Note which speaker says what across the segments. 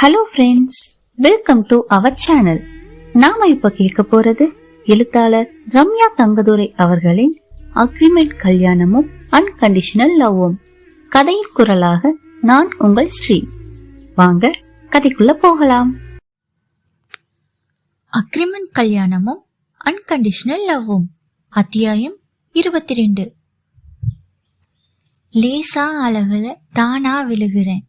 Speaker 1: Hello friends, welcome to our channel. நாம இப்ப கேட்க போறது எழுத்தாளர் ரம்யா தங்கதுரை அவர்களின் அக்ரிமெண்ட் கல்யாணமும் அன்கண்டிஷனல் லவ்வும். கதையின் குரலாக நான் உங்கள் ஸ்ரீ. வாங்க கதைக்குள்ள போகலாம்.
Speaker 2: அக்ரிமெண்ட் கல்யாணமும் அன்கண்டிஷனல் லவ்வும், அத்தியாயம் 22. லேசா அழகுல தானா விழுகிறேன்.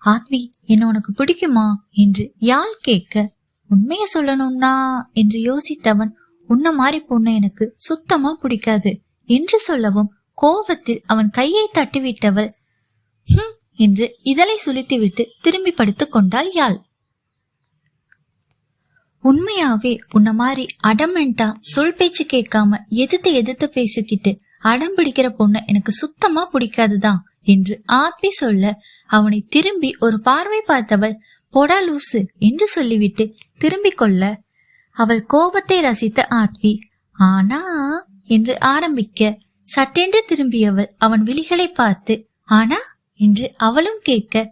Speaker 2: ஆத்வி, என்ன உனக்கு பிடிக்குமா என்று யாழ் கேட்க, உண்மைய சொல்லணும்னா என்று யோசித்தவன், உன்ன மாதிரி பொண்ணு எனக்கு சுத்தமா பிடிக்காது என்று சொல்லவும், கோபத்தில் அவன் கையை தட்டிவிட்டவள் என்று இதழை சுளித்துவிட்டு திரும்பி படுத்துக் கொண்டாள் யாழ். உண்மையாவே உன்ன மாதிரி அடமெண்டா சொல் பேச்சு கேட்காம எதிர்த்து பேசிக்கிட்டு அடம் பிடிக்கிற பொண்ணு எனக்கு சுத்தமா பிடிக்காதுதான் என்று ஆத்வி சொல்ல, அவனை திரும்பி ஒரு பார்வை பார்த்தவள், போடா லூசு என்று சொல்லிவிட்டு திரும்பிக் கொள்ள, அவள் கோபத்தை ரசித்த ஆத்வி ஆனா என்று ஆரம்பிக்க, சட்டென்று திரும்பியவள் அவன் விழிகளை பார்த்து ஆனா என்று அவளும் கேட்க,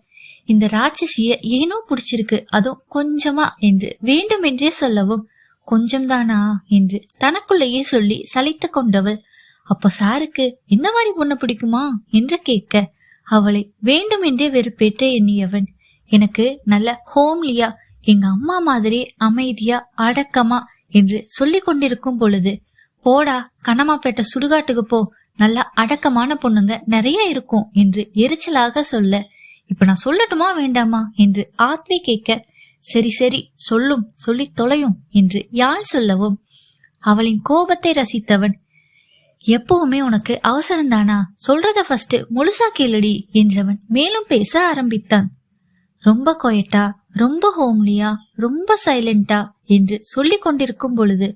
Speaker 2: இந்த ராட்சசிய ஏனோ பிடிச்சிருக்கு, அதுவும் கொஞ்சமா என்று வேண்டுமென்றே சொல்லவும், கொஞ்சம்தானா என்று தனக்குள்ளேயே சொல்லி சலித்து கொண்டவள், அப்போ சாருக்கு இந்த மாதிரி பொண்ணு பிடிக்குமா என்று கேட்க, அவளை வேண்டுமென்றே வெறுப்பேற்ற எண்ணியவன், எனக்கு நல்ல ஹோம்லியா எங்க அம்மா மாதிரி அமைதியா அடக்கமா என்று சொல்லி கொண்டிருக்கும் பொழுது, போடா கனமாப்பேட்டை சுடுகாட்டுக்கு போ, நல்ல அடக்கமான பொண்ணுங்க நிறைய இருக்கும் என்று எரிச்சலாக சொல்ல, இப்ப நான் சொல்லட்டுமா வேண்டாமா என்று ஆத்வி கேட்க, சரி சரி சொல்லும், சொல்லி தொலையும் என்று யாழ் சொல்லவும், அவளின் கோபத்தை ரசித்தவன், எப்பவுமே உனக்கு அவசரம்தானா, சொல்றத ஃபர்ஸ்ட் முழுசா கேளுடி என்றவன் மேலும் பேச ஆரம்பித்தான். ரொம்ப கொயட்டா, ரொம்ப ஹோம்லியா, ரொம்ப சைலண்டா என்று சொல்லி கொண்டிருக்கும் பொழுது,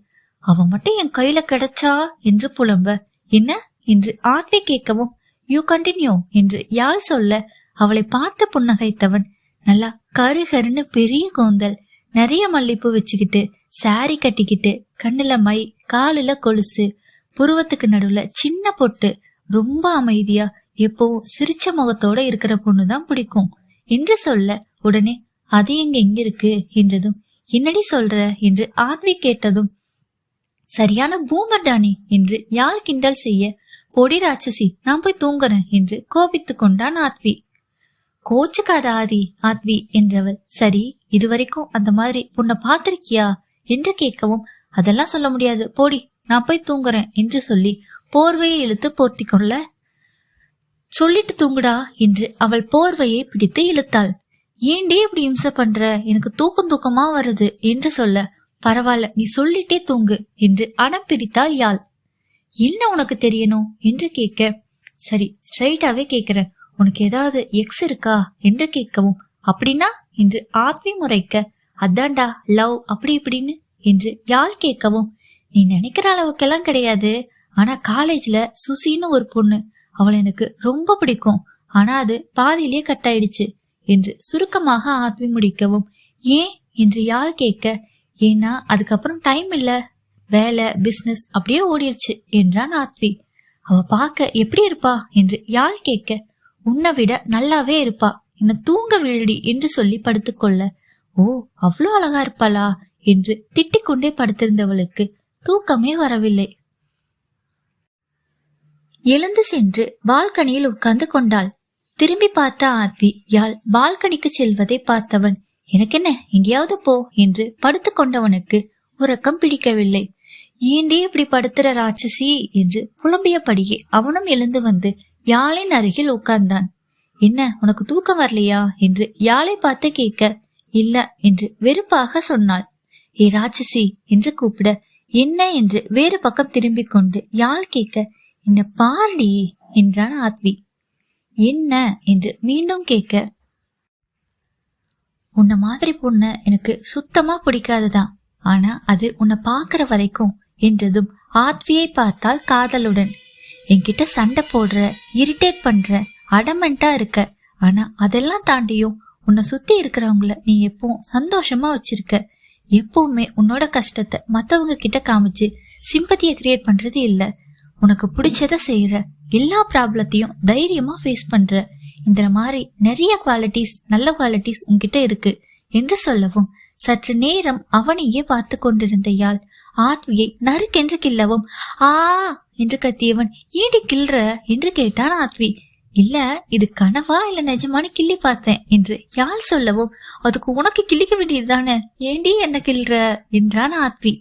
Speaker 2: அவன் மட்டும் என் கையில கிடைச்சா என்று புலம்ப, என்ன என்று ஆத்வி கேட்கவும், யூ கண்டினியூ என்று யாழ் சொல்ல, அவளை பார்த்து புன்னகைத்தவன், நல்லா கருகருன்னு பெரிய கூந்தல், நிறைய மல்லிப்பூ வச்சுக்கிட்டு, சாரி கட்டிக்கிட்டு, கண்ணுல மை, காலுல கொலுசு, புருவத்துக்கு நடுவுல சின்ன பொட்டு, ரொம்ப அமைதியா எப்பவும் சிரிச்ச முகத்தோட இருக்கிற பொண்ணுதான் பிடிக்கும் என்று சொல்ல, உடனே அது எங்க இருக்கு என்றதும், என்னடி சொல்ற என்று ஆத்வி கேட்டதும், சரியான பூமர் டானி என்று யாழ் கிண்டல் செய்ய, பொடி ராட்சசி நான் போய் தூங்குறேன் என்று கோபித்து கொண்டான் ஆத்வி. கோச்சுக்காத ஆத்வி என்றவள், சரி இதுவரைக்கும் அந்த மாதிரி பொண்ணை பாத்திருக்கியா என்று கேட்கவும், அதெல்லாம் சொல்ல முடியாது போடி, நான் போய் தூங்குறேன் என்று சொல்லி போர்வையை இழுத்து போர்த்தி கொள்ள, சொல்லிட்டு தூங்குடா என்று அவள் போர்வையை பிடித்து இழுத்தாள். ஏண்டே இப்படி இம்சை பண்ற, எனக்கு தூக்கமா வருது என்று சொல்ல, பரவாயில்ல நீ சொல்லிட்டே தூங்கு என்று அடம் பிடித்தாள் யாழ். என்ன உனக்கு தெரியணும் என்று கேட்க, சரி ஸ்ட்ரைட்டாவே கேக்குறேன், உனக்கு ஏதாவது எக்ஸ் இருக்கா என்று கேட்கவும், அப்படின்னா என்று ஆத்வி முறைக்க, அதான்டா லவ் அப்படி இப்படின்னு என்று யாழ் கேட்கவும், நீ நினைக்கிற அளவுக்கெல்லாம் கிடையாது, ஆனா காலேஜ்ல சுசின்னு ஒரு பொண்ணு, அவளை எனக்கு ரொம்ப பிடிக்கும், ஆனா அது பாதியிலே கட் ஆயிடுச்சு என்று சுருக்கமாக ஆத்வி முடிக்கவும், ஏன் என்று யாழ் கேட்க, ஏன்னா அதுக்கப்புறம் டைம் இல்ல, வேலை பிசினஸ் அப்படியே ஓடிடுச்சு என்றான் ஆத்வி. அவ பார்க்க எப்படி இருப்பா என்று யாழ் கேட்க, உன்னை விட நல்லாவே இருப்பா, என்ன தூங்க விழுடி என்று சொல்லி படுத்துக்கொள்ள, ஓ அவ்வளோ அழகா இருப்பாளா என்று திட்டிக் கொண்டே படுத்திருந்தவளுக்கு தூக்கமே வரவில்லை. எழுந்து சென்று பால்கனியில் உட்கார்ந்து கொண்டாள். திரும்பி பார்த்த ஆத்வி யாழ் பால்கனிக்கு செல்வதை பார்த்தவன், எனக்கென்ன எங்கேயாவது போ என்று படுத்து கொண்டவனுக்கு உறக்கம் பிடிக்கவில்லை. ஏண்டே இப்படி படுத்துற ராட்சசி என்று புலம்பியபடியே அவனும் எழுந்து வந்து யாழின் அருகில் உட்கார்ந்தான். என்ன உனக்கு தூக்கம் வரலையா என்று யாழை பார்த்து கேட்க, இல்ல என்று வெறுப்பாக சொன்னாள். ஏ ராட்சசி என்று கூப்பிட, என்ன என்று வேறு பக்கம் திரும்பிக் கொண்டு யாழ் கேட்க, என்ன பாரடி என்றான் ஆத்வி. என்ன என்று மீண்டும் கேட்க, உன்ன மாதிரி பொண்ணு எனக்கு சுத்தமா பிடிக்காதுதான், ஆனா அது உன்னை பாக்குற வரைக்கும் என்றதும் ஆத்வியை பார்த்தால் காதலுடன், என்கிட்ட சண்டை போடுற, இரிட்டேட் பண்ற, அடமெண்டா இருக்க, ஆனா அதெல்லாம் தாண்டியும் உன்னை சுத்தி இருக்கிறவங்கள நீ எப்பவும் சந்தோஷமா வச்சிருக்க, எப்பவுமே உன்னோட கஷ்டத்தை மத்தவங்க கிட்ட காமிச்சு சிம்பத்திய கிரியேட் பண்றது இல்ல, உனக்கு பிடிச்சத செய்யற, எல்லா ப்ராப்ளத்தையும் தைரியமா ஃபேஸ் பண்ற, இந்த மாதிரி நிறைய குவாலிட்டிஸ், நல்ல குவாலிட்டிஸ் உன்கிட்ட இருக்கு என்று சொல்லவும் சற்று நேரம் அவனையே பார்த்து கொண்டிருந்த யாழ் ஆத்வியை நறுக்கென்று கிள்ளவும், ஆ என்று கத்தியவன், ஏண்டி கிள்ற என்று கேட்டான் ஆத்வி. இல்ல, இது கனவா இல்ல நிஜமானு கிள்ளி பார்த்தேன் என்று யாழ் சொல்லவும், அதுக்கு உனக்கு கிள்ளிக்க வேண்டியதுதானே, ஏண்டி என்ன கிள்ற என்றான் ஆத்வி.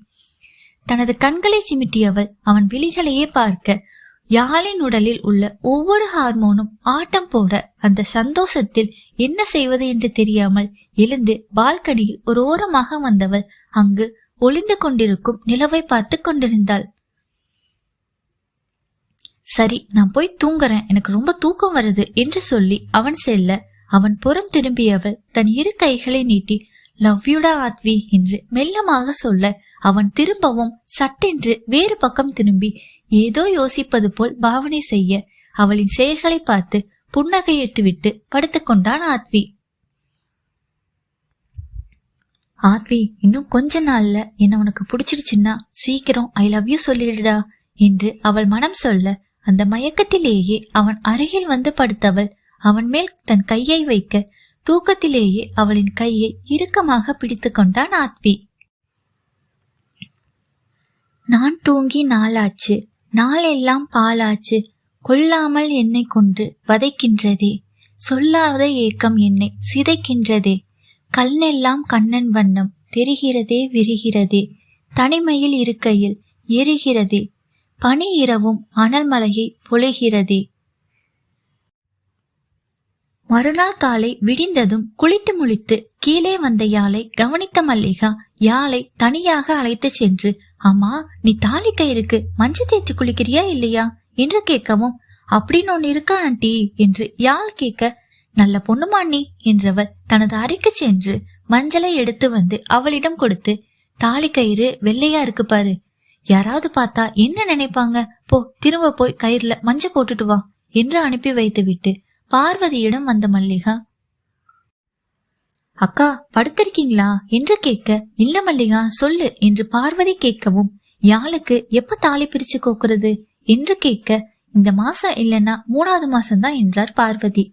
Speaker 2: தனது கண்களை சிமிட்டியவள் அவன் விழிகளையே பார்க்க யாழின் உடலில் உள்ள ஒவ்வொரு ஹார்மோனும் ஆட்டம் போட அந்த சந்தோஷத்தில் என்ன செய்வது என்று தெரியாமல் எழுந்து பால்கனியில் ஒரு ஓரமாக வந்தவள் அங்கு ஒளிந்து கொண்டிருக்கும் நிலவை பார்த்து கொண்டிருந்தாள். சரி, நான் போய் தூங்குறேன், எனக்கு ரொம்ப தூக்கம் வருது என்று சொல்லி அவன் செல்ல அவன் புறம் திரும்பியவள் தன் இரு கைகளை நீட்டி லவ் யூடா ஆத்வி என்று மெல்லமாக சொல்ல அவன் திரும்பவும் சட்டென்று வேறு பக்கம் திரும்பி ஏதோ யோசிப்பது போல் பாவனை செய்ய அவளின் செயல்களை பார்த்து புன்னகையிட்டுவிட்டு படுத்துக் கொண்டான் ஆத்வி. ஆத்வி, இன்னும் கொஞ்ச நாள்ல என்ன உனக்கு பிடிச்சிருச்சுன்னா சீக்கிரம் ஐ லவ் யூ சொல்லிடுடா என்று அவள் மனம் சொல்ல அந்த மயக்கத்திலேயே அவன் அருகில் வந்து படுத்தவள் அவன் மேல் தன் கையை வைக்க தூக்கத்திலேயே அவளின் கையை இறுக்கமாக பிடித்து கொண்டான் ஆத்வி. நான் தூங்கி நாளாச்சு, நாளெல்லாம் பாலாச்சு, கொல்லாமல் என்னை கொன்று வதைக்கின்றதே, சொல்லாத ஏக்கம் என்னை சிதைக்கின்றதே, கண்ணெல்லாம் கண்ணன் வண்ணம் தெரிகிறதே விரிகிறதே, தனிமையில் இருக்கையில் எரிகிறதே, பனி இரவும் அனல் மலையை பொழிகிறதே. மறுநாள் காலை விடிந்ததும் குளித்து முழித்து கீழே வந்த யாழை கவனித்த மல்லிகா யாழை தனியாக அழைத்து சென்று, அம்மா, நீ தாலி கயிறுக்கு மஞ்சள் தேய்த்து குளிக்கிறியா இல்லையா என்று கேட்கவும், அப்படின்னு ஒன்னு இருக்கா ஆண்டி என்று யாழ் கேட்க, நல்ல பொண்ணுமா நீ என்றவள் தனது அறைக்கு சென்று மஞ்சளை எடுத்து வந்து அவளிடம் கொடுத்து, தாலி கயிறு வெள்ளையா இருக்கு பாரு, யாராவது பார்த்தா என்ன நினைப்பாங்க, போ திரும்ப போய் கயிறுல மஞ்சள் போட்டுட்டு வா என்று அனுப்பி வைத்து விட்டு பார்வதியிடம் வந்த மல்லிகா, அக்கா படுத்திருக்கீங்களா என்று கேட்க, இல்ல மல்லிகா சொல்லு என்று பார்வதி கேட்கவும், யாழுக்கு எப்ப தாலி பிரிச்சு கோக்குறது என்று கேட்க, இந்த மாசம் இல்லைன்னா 3வது மாசம்தான் என்றார் பார்வதி.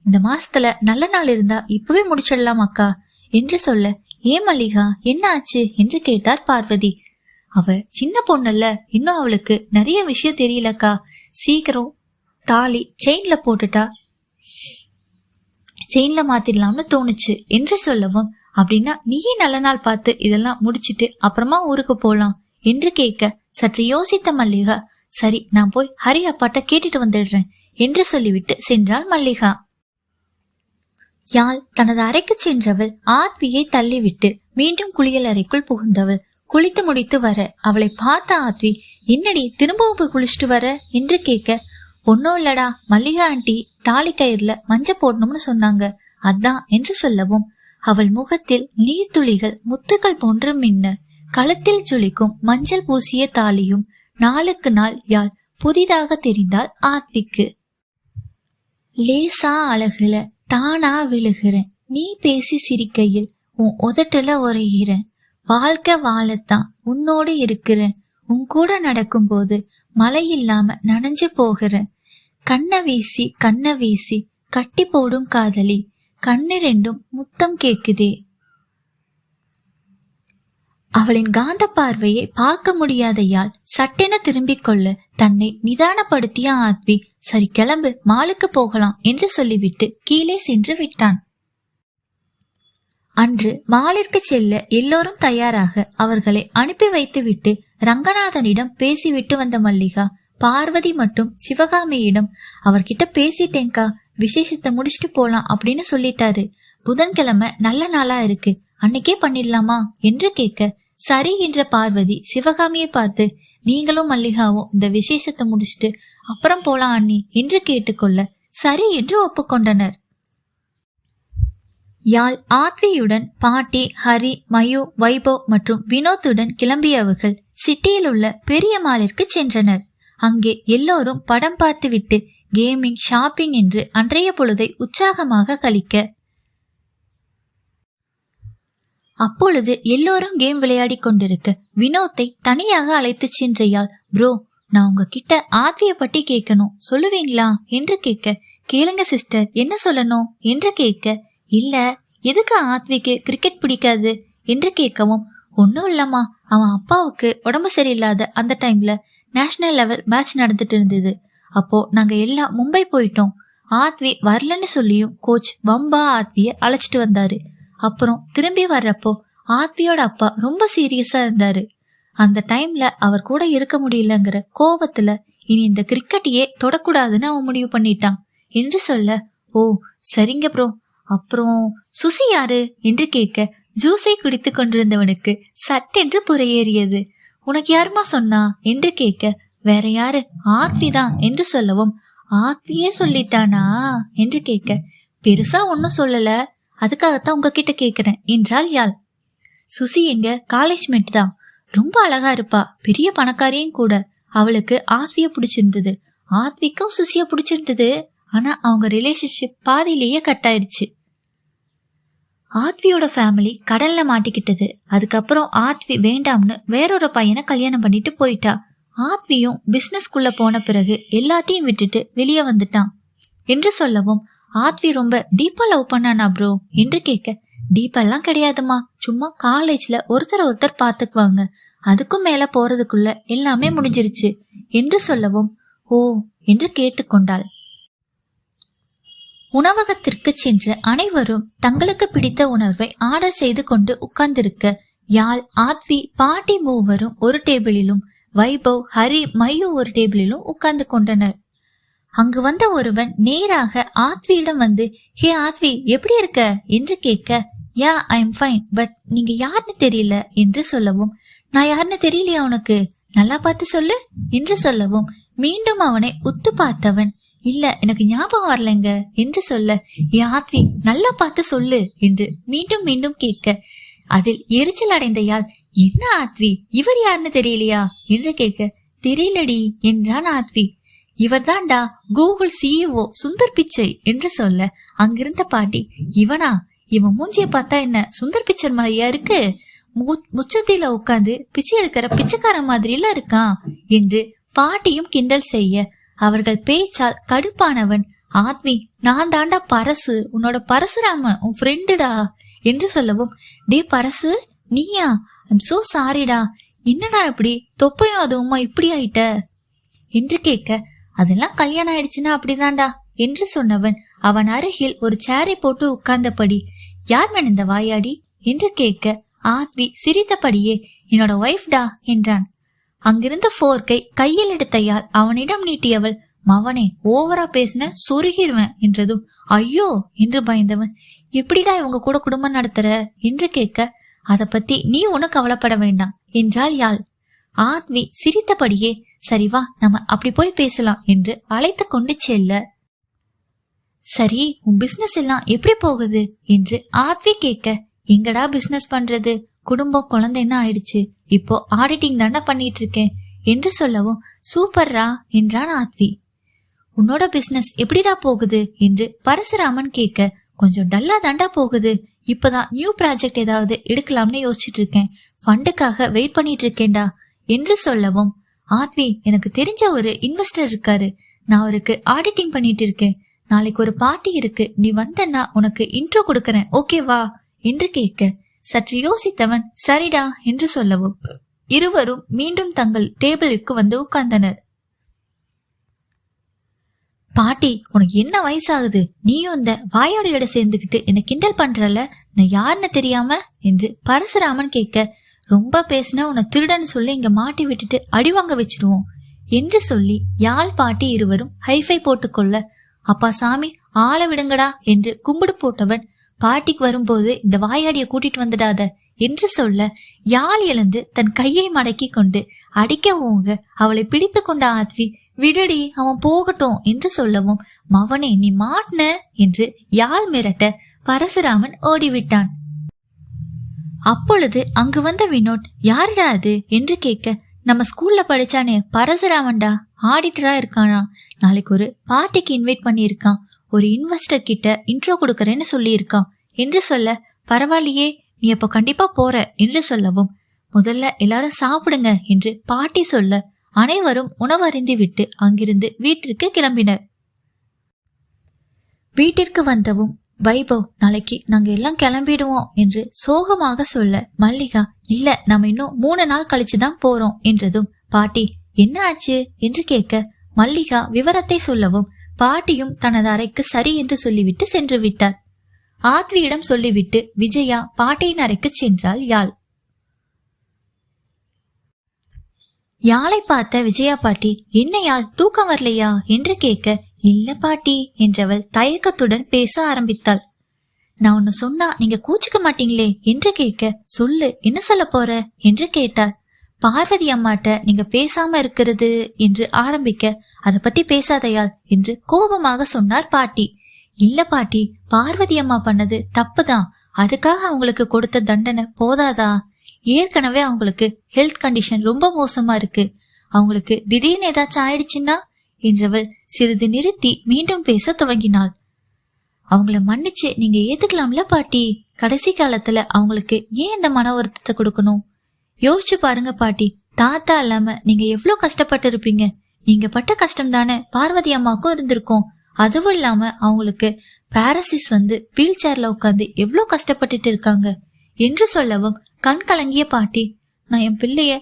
Speaker 2: இந்த மாசத்துல நல்ல நாள் இருந்தா இப்பவே முடிச்சிடலாம் அக்கா என்று சொல்ல, ஏன் மல்லிகா என்ன ஆச்சு என்று கேட்டார் பார்வதி. அவ சின்ன பொண்ணுல்ல, இன்னும் அவளுக்கு நிறைய விஷயம் தெரியலக்கா, சீக்கிரம் தாலி செயின்ல போட்டுட்டா செயின்ல மாத்திடலாம்னு தோணுச்சு என்று சொல்லவும், அப்படின்னா நீயே நல்ல நாள் பார்த்து இதெல்லாம் முடிச்சிட்டு அப்புறமா ஊருக்கு போலாம் என்று கேட்க சற்று யோசித்த மல்லிகா, சரி நான் போய் ஹரி அப்பாட்ட கேட்டுட்டு வந்துடுறேன் என்று சொல்லிவிட்டு சென்றாள் மல்லிகா. யாழ் தனது அறைக்கு சென்றவள் ஆத்வியை தள்ளிவிட்டு மீண்டும் குளியல் அறைக்குள் புகுந்தவள். குளித்து முடித்து வர அவளை பார்த்த ஆத்வி, என்னடி திரும்பவும் போய் குளிச்சுட்டு வர என்று கேட்க, ஒன்னும் இல்லடா, மல்லிகா ஆண்டி தாலி கயிறுல மஞ்ச போடணும்னு சொன்னாங்க, அதான் என்று சொல்லவும் அவள் முகத்தில் நீர்த்துளிகள் முத்துக்கள் போன்று மின்ன களத்தில் ஜொலிக்கும் மஞ்சள் பூசிய தாலியும் நாளுக்கு நாள் யாழ் புதிதாக தெரிந்தாள் ஆத்விக்கு. லேசா அழகுல தானா விழுகிறேன், நீ பேசி சிரிக்கையில் உன் உதட்டுல உரைகிறேன், வாழ்க்கை வாழத்தான் உன்னோடு இருக்கிறேன், உன் கூட நடக்கும் போது மழை இல்லாம நனைஞ்சு போகிறேன், கண்ண வீசி கட்டி போடும் காதலி, கண்ணு ரெண்டும் முத்தம் கேக்குதே. அவளின் காந்த பார்வையை பார்க்க முடியாத யாழ் சட்டென திரும்பிக் கொள்ள தன்னை நிதானப்படுத்திய ஆத்வி, சரி கிளம்பு, மாலுக்கு போகலாம் என்று சொல்லிவிட்டு கீழே சென்று விட்டான். அன்று மாலிற்கு செல்ல எல்லோரும் தயாராக அவர்களை அனுப்பி வைத்துவிட்டு ரங்கநாதனிடம் பேசிவிட்டு வந்த மல்லிகா பார்வதி மற்றும் சிவகாமியிடம், அவர்கிட்ட பேசிட்டேங்கா, விசேஷத்தை முடிச்சுட்டு போலாம் அப்படின்னு சொல்லிட்டாரு, புதன்கிழமை நல்ல நாளா இருக்கு, அன்னைக்கே பண்ணிடலாமா என்று கேட்க, சரி என்ற பார்வதி சிவகாமியை பார்த்து, நீங்களும் மல்லிகாவும் இந்த விசேஷத்தை முடிச்சுட்டு அப்புறம் போலாம் அண்ணி என்று கேட்டுக்கொள்ள சரி என்று ஒப்புக்கொண்டனர். யாழ் ஆத்வியுடன் பாட்டி, ஹரி, மயு, வைபவ் மற்றும் வினோத்துடன் கிளம்பியவர்கள் சிட்டியில் உள்ள பெரிய மாலிற்கு சென்றனர். அங்கே எல்லோரும் படம் பார்த்துவிட்டு கேமிங், ஷாப்பிங் என்று அன்றைய பொழுதை உற்சாகமாக கழிக்க, அப்பொழுது எல்லோரும் கேம் விளையாடி கொண்டிருக்க வினோத்தை தனியாக அழைத்து சென்ற யாழ், ப்ரோ நான் உங்ககிட்ட ஆத்விய பத்தி கேட்கணும், சொல்லுவீங்களா என்று கேட்க, கேளுங்க சிஸ்டர், என்ன சொல்லணும் என்று கேட்க, இல்ல எதுக்கு ஆத்விக்கு கிரிக்கெட் பிடிக்காது என்று கேட்கவும், ஒன்னும் இல்லம்மா, அவன் அப்பாவுக்கு உடம்பு சரியில்லாத அந்த டைம்ல நேஷனல் லெவல் மேட்ச் நடந்துட்டு இருந்தது. அப்போ நாங்க எல்லாம் மும்பை போயிட்டோம். ஆத்வி வரலன்னு சொல்லியும் கோச் வம்பா ஆத்விய அழைச்சிட்டு வந்தாரு. அப்புறம் திரும்பி வர்றப்போ ஆத்வியோட அப்பா ரொம்ப சீரியஸா இருந்தாரு. அந்த டைம்ல அவர் கூட இருக்க முடியலங்கிற கோபத்துல இனி இந்த கிரிக்கெட்டையே தொடக்கூடாதுன்னு அவன் முடிவு பண்ணிட்டான் என்று சொல்ல, ஓ சரிங்க ப்ரோ, அப்புறம் சுசி யாரு என்று கேட்க, ஜூஸை குடித்து கொண்டிருந்தவனுக்கு சட்டென்று புறையேறியது. உனக்கு யாருமா சொன்னா என்று கேட்க, வேற யாரு, ஆத்வி தான் என்று சொல்லவும், ஆத்வியே சொல்லிட்டானா என்று கேட்க, பெருசா ஒன்னும் சொல்லல, அதுக்காகத்தான் உங்ககிட்ட கேக்குறேன் என்றாள் யாழ். சுசி எங்க காலேஜ் மேட் தான், ரொம்ப அழகா இருப்பா, பெரிய பணக்காரியும் கூட. அவளுக்கு ஆத்விய பிடிச்சிருந்தது, ஆத்விக்கும் சுசிய பிடிச்சிருந்தது. ஆனா அவங்க ரிலேஷன்ஷிப் பாதியிலேயே கட் ஆயிடுச்சு. ஆத்வியோட ஃபேமிலி கடல்ல மாட்டிக்கிட்டது. அதுக்கப்புறம் ஆத்வி வேண்டாம்னு வேறொரு பையனை கல்யாணம் பண்ணிட்டு போயிட்டா. ஆத்வியும் பிசினஸ்குள்ள போன பிறகு எல்லாத்தையும் விட்டுட்டு வெளியே வந்துட்டான் என்று சொல்லவும், ஆத்வி ரொம்ப டீப்பா லவ் பண்ணானா ப்ரோ என்று கேட்க, டீப்பெல்லாம் கிடையாதுமா, சும்மா காலேஜ்ல ஒருத்தர் பாத்துக்குவாங்க, அதுக்கும் மேல போறதுக்குள்ள எல்லாமே முடிஞ்சிருச்சு என்று சொல்லவும், ஓ என்று கேட்டுக்கொண்டாள். உணவகத்திற்கு சென்று அனைவரும் தங்களுக்கு பிடித்த உணவை ஆர்டர் செய்து கொண்டு உட்கார்ந்திருக்க, யாழ், ஆத்வி, பாட்டி மூவரும் ஒரு டேபிளிலும், வைபவ், ஹரி, மையு ஒரு டேபிளிலும் உட்கார்ந்து கொண்டனர். அங்கு வந்த ஒருவன் நேராக ஆத்வியிடம் வந்து, ஹே ஆத்வி, எப்படி இருக்க என்று கேட்க, யா ஐ எம் ஃபைன், பட் நீங்க யாருன்னு தெரியல என்று சொல்லவும், நான் யாருன்னு தெரியலையா உனக்கு, நல்லா பார்த்து சொல்லு என்று சொல்லவும், மீண்டும் அவனை உத்து பார்த்தவன், இல்ல எனக்கு ஞாபகம் வரலங்க என்று சொல்ல, ஆத்வி நல்லா பார்த்து சொல்லு என்று மீண்டும் மீண்டும் கேட்க, அதில் எரிச்சல் அடைந்த யாழ், என்ன ஆத்வி, இவர் யாருன்னு தெரியலையா என்று கேட்க, தெரியலடி என்றான் ஆத்வி. இவர்தான்டா கூகுள் சிஇஓ சுந்தர் பிச்சை என்று சொல்ல, அங்கிருந்த பாட்டி, இவனா, இவன் மூஞ்சிய பார்த்தா என்ன சுந்தர் பிச்சர் மாதிரியா இருக்கு, முச்சத்தில உட்கார்ந்து பிச்சை எடுக்கிற பிச்சைக்கார மாதிரில இருக்கான் என்று பாட்டியும் கிண்டல் செய்ய, அவர்கள் பேச்சால் கடுப்பானவன், ஆத்வி, நான் தாண்டா பரசு, உன்னோட பரசுராம, உன் ஃப்ரெண்டுடா என்று சொல்லவும், டே பரசு நீயா, ஐம் சோ சாரிடா, என்னடா இப்படி தொப்பையும் அதுவுமா இப்படி ஆயிட்ட என்று கேட்க, அதெல்லாம் கல்யாணம் ஆயிடுச்சுன்னா அப்படிதான்டா என்று சொன்னவன் அவன் அருகில் ஒரு சேரை போட்டு உட்கார்ந்தபடி, யார் வேணும் இந்த வாயாடி என்று கேட்க, ஆத்வி சிரித்தபடியே, என்னோட ஒய்ஃப் டா என்றான். அங்கிருந்த போர்க்கை கையில் எடுத்த யாழ் அவனிடம் நீட்டியவள், மவனே ஓவரா பேசின சொருகிருவேன் என்றதும், ஐயோ என்று பயந்தவன், எப்படிடா இவங்க கூட குடும்பம் நடத்துற என்று கேட்க, அத பத்தி நீ ஒன்னும் கவலைப்பட வேண்டாம் என்றாள் யாழ். ஆத்வி சிரித்தபடியே, சரிவா நம்ம அப்படி போய் பேசலாம் என்று அழைத்து கொண்டு செல்ல, சரி உன் பிசினஸ் எல்லாம் எப்படி போகுது என்று ஆத்வி கேட்க, எங்கடா பிசினஸ் பண்றது, குடும்பம் குழந்தைன்னா ஆயிடுச்சு, இப்போ ஆடிட்டிங் தானே பண்ணிட்டு இருக்கேன் என்று சொல்லவும், சூப்பர்ரா என்றான் ஆத்வி. உன்னோட பிசினஸ் எப்படிடா போகுது என்று பரசுராமன் கேட்க, கொஞ்சம் டல்லா தாண்டா போகுது, இப்பதான் நியூ ப்ராஜெக்ட் ஏதாவது எடுக்கலாம்னு யோசிச்சுட்டு இருக்கேன், ஃபண்டுக்காக வெயிட் பண்ணிட்டு இருக்கேன்டா என்று சொல்லவும், ஆத்வி, எனக்கு தெரிஞ்ச ஒரு இன்வெஸ்டர் இருக்காரு, நான் அவருக்கு ஆடிட்டிங் பண்ணிட்டு இருக்கேன், நாளைக்கு ஒரு பார்ட்டி இருக்கு, நீ வந்தன்னா உனக்கு இன்ட்ரோ கொடுக்கறேன், ஓகேவா என்று கேட்க, சற்று யோசித்தவன் சரிடா என்று சொல்லவும் இருவரும் மீண்டும் தங்கள் டேபிளுக்கு வந்து உட்கார்ந்தனர். பாட்டி, உனக்கு என்ன வயசாகுது, நீயும் இந்த வாயோடையோட சேர்ந்துகிட்டு என்ன கிண்டல் பண்றல, நான் யாருன்னு தெரியாம என்று பரசுராமன் கேட்க, ரொம்ப பேசினா உன்னை திருடன்னு சொல்லி இங்க மாட்டி விட்டுட்டு அடிவாங்க வச்சிருவோம் என்று சொல்லி யாழ் பாட்டி இருவரும் ஹைஃபை போட்டுக்கொள்ள, அப்பா சாமி ஆள விடுங்கடா என்று கும்பிடு போட்டவன், பாட்டிக்கு வரும்போது இந்த வாயாடிய கூட்டிட்டு வந்துடாத என்று சொல்ல, யாழ் எழுந்து தன் கையை மடக்கி கொண்டு அடிக்க ஓங்க அவளை பிடித்து கொண்ட ஆத்வி, விடுடி அவன் போகட்டும் என்று சொல்லவும், மவனே நீ மாட்ன என்று யாழ் மிரட்ட பரசுராமன் ஓடிவிட்டான். அப்பொழுது அங்கு வந்த வினோத், யாருடா அது என்று கேட்க, நம்ம ஸ்கூல்ல படிச்சானே பரசுராமன்டா, ஆடிட்டரா இருக்கானா, நாளைக்கு ஒரு பார்ட்டிக்கு இன்வைட் பண்ணியிருக்கான், ஒரு இன்வெஸ்டர் கிட்ட இன்ட்ரோ கொடுக்கறேன்னு சொல்லி இருக்கான் என்று சொல்ல, பரவாயில்லையே நீ அப்ப கண்டிப்பா போற என்று சொல்லவும், முதல்ல எல்லாரும் சாப்பிடுங்க என்று பாட்டி சொல்ல, அனைவரும் உணவருந்தி விட்டு அங்கிருந்து வீட்டிற்கு கிளம்பினர். வீட்டிற்கு வந்தவும் வைபவ், நாளைக்கு நாங்க எல்லாம் கிளம்பிடுவோம் என்று சோகமாக சொல்ல மல்லிகா, இல்ல நம்ம இன்னும் 3 நாள் கழிச்சுதான் போறோம் என்றதும் பாட்டி என்ன ஆச்சு என்று கேட்க மல்லிகா விவரத்தை சொல்லவும் பாட்டியும் தனது அறைக்கு சரி என்று சொல்லிவிட்டு சென்று விட்டார். ஆத்வியிடம் சொல்லிவிட்டு விஜயா பாட்டியின் அறைக்கு சென்றாள். யாழை பார்த்த விஜயா பாட்டி, என்ன யாழ், தூக்கம் வரலையா என்று கேட்க, இல்ல பாட்டி என்றவள் தயக்கத்துடன் பேச ஆரம்பித்தாள். நான் ஒன்னு சொன்னா நீங்க கூச்சிக்க மாட்டீங்களே என்று கேட்க, சொல்லு, என்ன சொல்ல போற என்று கேட்டார். பார்வதி அம்மாட்ட நீங்க பேசாம இருக்கிறது என்று ஆரம்பிக்க, அத பத்தி பேசாதையாள் என்று கோபமாக சொன்னார் பாட்டி. இல்ல பாட்டி, பார்வதி அம்மா பண்ணது தப்புதான், அதுக்காக அவங்களுக்கு கொடுத்த தண்டனை போதாதா? ஏற்கனவே அவங்களுக்கு ஹெல்த் கண்டிஷன் ரொம்ப மோசமா இருக்கு, அவங்களுக்கு திடீர்னு ஏதாச்சும் ஆயிடுச்சுன்னா என்றவள் சிறிது நிறுத்தி மீண்டும் பேச துவங்கினாள். அவங்கள மன்னிச்சு நீங்க ஏத்துக்கலாம்ல பாட்டி, கடைசி காலத்துல அவங்களுக்கு ஏன் இந்த மன வருத்தத்தை கொடுக்கணும்? யோசிச்சு பாருங்க பாட்டி, தாத்தா இல்லாம நீங்க எவ்வளவு கஷ்டப்பட்டு இருப்பீங்க. நீங்க பட்ட கஷ்டம் தானே பார்வதி அம்மாவுக்கும் இருந்திருக்கும். அதுவும் இல்லாம அவங்களுக்கு பாரசிஸ் வந்து வீல் சேர்ல உட்காந்து எவ்வளவு கஷ்டப்பட்டுட்டு இருக்காங்க என்று சொல்லவும் கண் கலங்கிய பாட்டி, நான் என் பிள்ளைய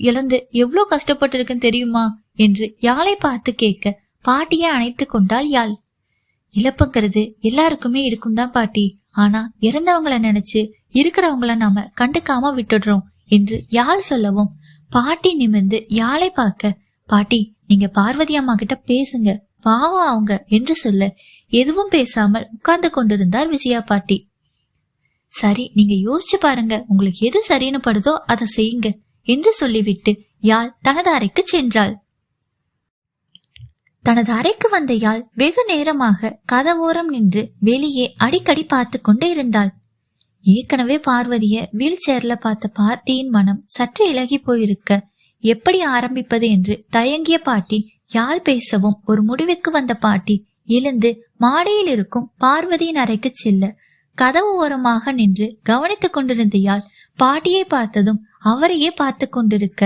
Speaker 2: இழந்து எவ்வளவு கஷ்டப்பட்டு இருக்கேன்னு தெரியுமா என்று யாழை பார்த்து கேட்க பாட்டியை அணைத்து கொண்டாள் யாழ். இழப்புங்கிறது எல்லாருக்குமே இருக்கும் தான் பாட்டி, ஆனா இறந்தவங்கள நினைச்சு இருக்கிறவங்கள நாம கண்டுக்காம விட்டுடுறோம் என்று யாழ் சொல்லவும் பாட்டி நிமிர்ந்து யாழை பார்க்க, பாட்டி நீங்க பார்வதி அம்மா கிட்ட பேசுங்க, பாவம் அவங்க என்று சொல்ல எதுவும் பேசாமல் உட்கார்ந்து கொண்டிருந்தார் விஜயா பாட்டி. சரி, நீங்க யோசிச்சு பாருங்க, உங்களுக்கு எது சரின்னு படுதோ அதை செய்யுங்க என்று சொல்லிவிட்டு யாழ் தனது அறைக்கு சென்றாள். தனது அறைக்கு வந்த யாழ் வெகு நேரமாக கதவோரம் நின்று வெளியே அடிக்கடி பார்த்து கொண்டு இருந்தாள். ஏற்கனவே பார்வதிய வீல் சேர்ல பார்த்த பாட்டியின் மனம் சற்று இலகி போயிருக்க எப்படி ஆரம்பிப்பது என்று தயங்கிய பாட்டி யாழ் பேசவும் ஒரு முடிவுக்கு வந்த பாட்டி எழுந்து மாடியில் இருக்கும் பார்வதியின் அறைக்கு செல்ல கதவு ஓரமாக நின்று கவனித்துக் கொண்டிருந்த யாழ் பாட்டியை பார்த்ததும் அவரையே பார்த்து கொண்டிருக்க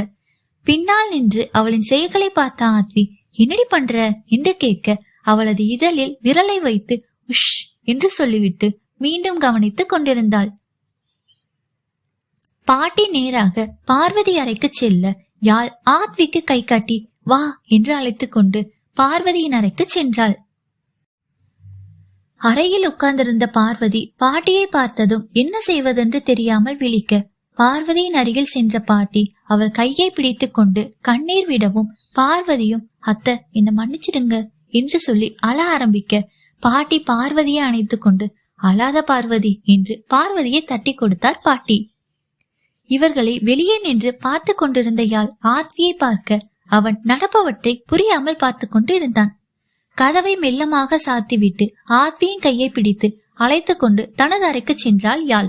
Speaker 2: பின்னால் நின்று அவளின் செயல்களை பார்த்த ஆத்வி, என்னடி பண்ற என்று கேட்க அவளது இதழில் விரலை வைத்து உஷ் என்று சொல்லிவிட்டு மீண்டும் கவனித்துக் கொண்டிருந்தாள். பாட்டி நேராக பார்வதி அறைக்கு செல்ல யாழ் ஆத்விக்கு கை காட்டி வா என்று அழைத்துக் கொண்டு பார்வதியின் அறைக்கு சென்றாள். அறையில் உட்கார்ந்திருந்த பார்வதி பாட்டியை பார்த்ததும் என்ன செய்வதென்று தெரியாமல் விழிக்க பார்வதியின் அருகில் சென்ற பாட்டி அவள் கையை பிடித்துக் கொண்டு கண்ணீர் விடவும் பார்வதியும் அத்தை என்ன மன்னிச்சிடுங்க என்று சொல்லி அழ ஆரம்பிக்க பாட்டி பார்வதியை அணைத்துக் கொண்டு அழாத பார்வதி என்று பார்வதியை தட்டி கொடுத்தார் பாட்டி. இவர்களை வெளியே நின்று பார்த்து கொண்டிருந்த யாழ் ஆத்வியை பார்க்க அவன் நடப்பவற்றை புரியாமல் பார்த்து கொண்டு இருந்தான். கதவை மெல்லமாக சாத்திவிட்டு ஆத்வியின் கையை பிடித்து அழைத்து கொண்டு தனது அறைக்கு சென்றாள் யாழ்.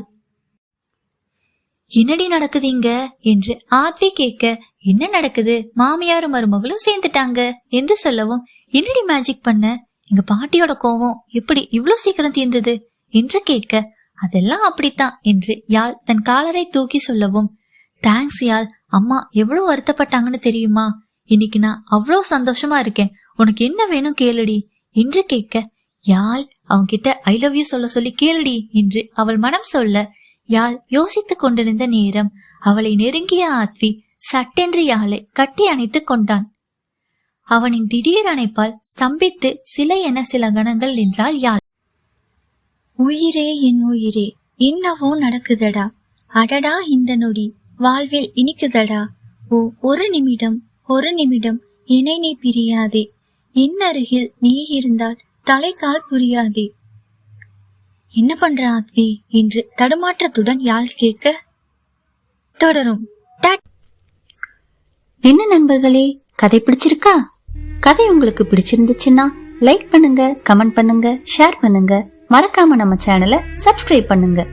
Speaker 2: என்னடி நடக்குதுங்க என்று ஆத்வி கேட்க, என்ன நடக்குது, மாமியாரும் மருமகளும் சேர்ந்துட்டாங்க என்று சொல்லவும், என்னடி மேஜிக் பண்ண, எங்க பாட்டியோட கோவம் எப்படி இவ்வளவு சீக்கிரம் தீர்ந்தது என்று கேட்க, அதெல்லாம் அப்படித்தான் என்று யாழ் தன் காலரை தூக்கி சொல்லவும், தேங்க்ஸ் யாழ், அம்மா எவ்வளவு வருத்தப்பட்டாங்கன்னு தெரியுமா, இன்னைக்கு நான் அவ்வளவு சந்தோஷமா இருக்கேன், உனக்கு என்ன வேணும் கேளுடி என்று கேட்க, யாழ் அவன்கிட்ட ஐ லவ் யூ சொல்ல சொல்லி கேளுடி என்று அவள் மனம் சொல்ல யாழ் யோசித்துக் கொண்டிருந்த நேரம் அவளை நெருங்கிய ஆத்வி சட்டென்று யாழை கட்டி அணைத்துக் கொண்டான். அவனின் திடீர் அணைப்பால் ஸ்தம்பித்து சிலை என சில கணங்கள் நின்றாள் யாழ்.
Speaker 3: உயிரே என் உயிரே, என்னவோ நடக்குதடா, அடடா இந்த நொடி வாழ்வில் இனிக்குதடா, ஓ ஒரு நிமிடம் என்னை நீ பிரியாதே, என் அருகில் நீ இருந்தால் தலைக்கால் புரியாதே. என்ன பண்ற ஆத்வி என்று தடுமாற்றத்துடன் யாழ் கேட்க தொடரும்.
Speaker 1: என்ன நண்பர்களே, கதை பிடிச்சிருக்கா? கதை உங்களுக்கு பிடிச்சிருந்துச்சுன்னா லைக் பண்ணுங்க, கமெண்ட் பண்ணுங்க, ஷேர் பண்ணுங்க, மறக்காம நம்ம சேனலை சப்ஸ்கிரைப் பண்ணுங்க.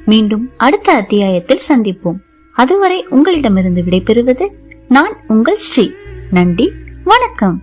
Speaker 1: மீண்டும் அடுத்த அத்தியாயத்தில் சந்திப்போம். அதுவரை உங்களிடமிருந்து விடைபெறுவது நான் உங்கள் ஸ்ரீ. நன்றி, வணக்கம்.